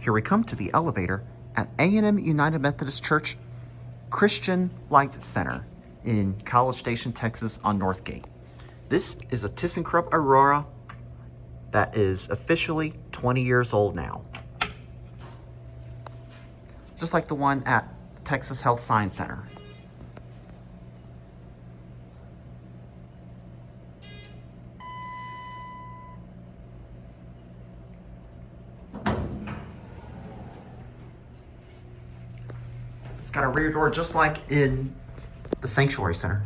Here we come to the elevator at A&M United Methodist Church Christian Life Center in College Station, Texas on Northgate. This is a ThyssenKrupp Aurora that is officially 20 years old now. Just like the one at the Texas Health Science Center. It's got a rear door just like in the Sanctuary Center.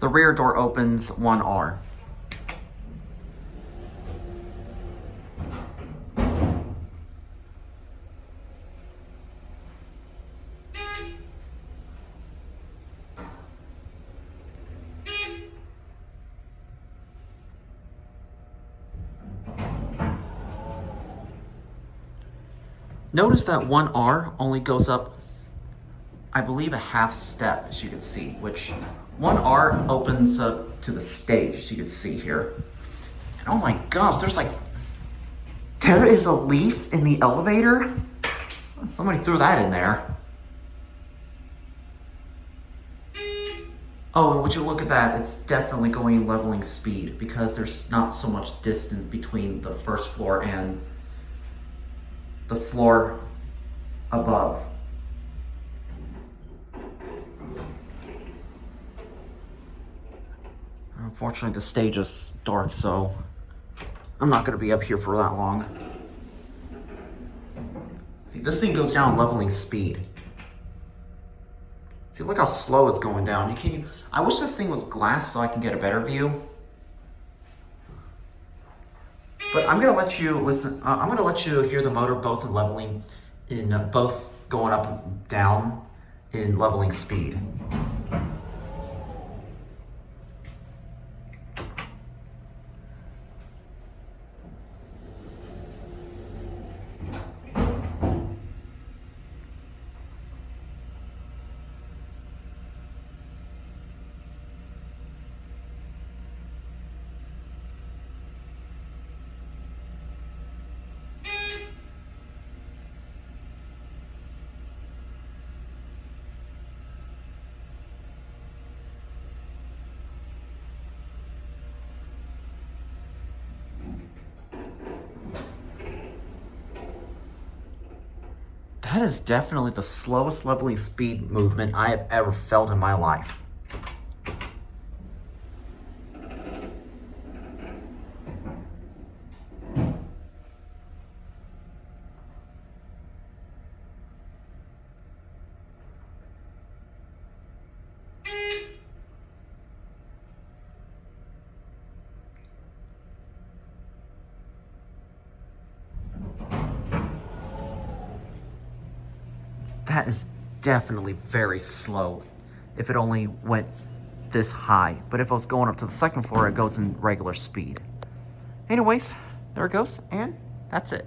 The rear door opens 1R. Notice that 1R only goes up, I believe, a half step, as you can see, which 1R opens up to the stage, as you can see here. And oh my gosh, there is a leaf in the elevator? Somebody threw that in there. Oh, and would you look at that, it's definitely going leveling speed because there's not so much distance between the first floor and the floor above. Unfortunately, the stage is dark, so I'm not going to be up here for that long. See, this thing goes down leveling speed. See, look how slow it's going down. I wish this thing was glass so I can get a better view. But I'm going to let you listen. I'm going to let you hear the motor both in leveling, both going up and down in leveling speed. That is definitely the slowest leveling speed movement I have ever felt in my life. That is definitely very slow if it only went this high. But if I was going up to the second floor, it goes in regular speed. Anyways, there it goes, and that's it.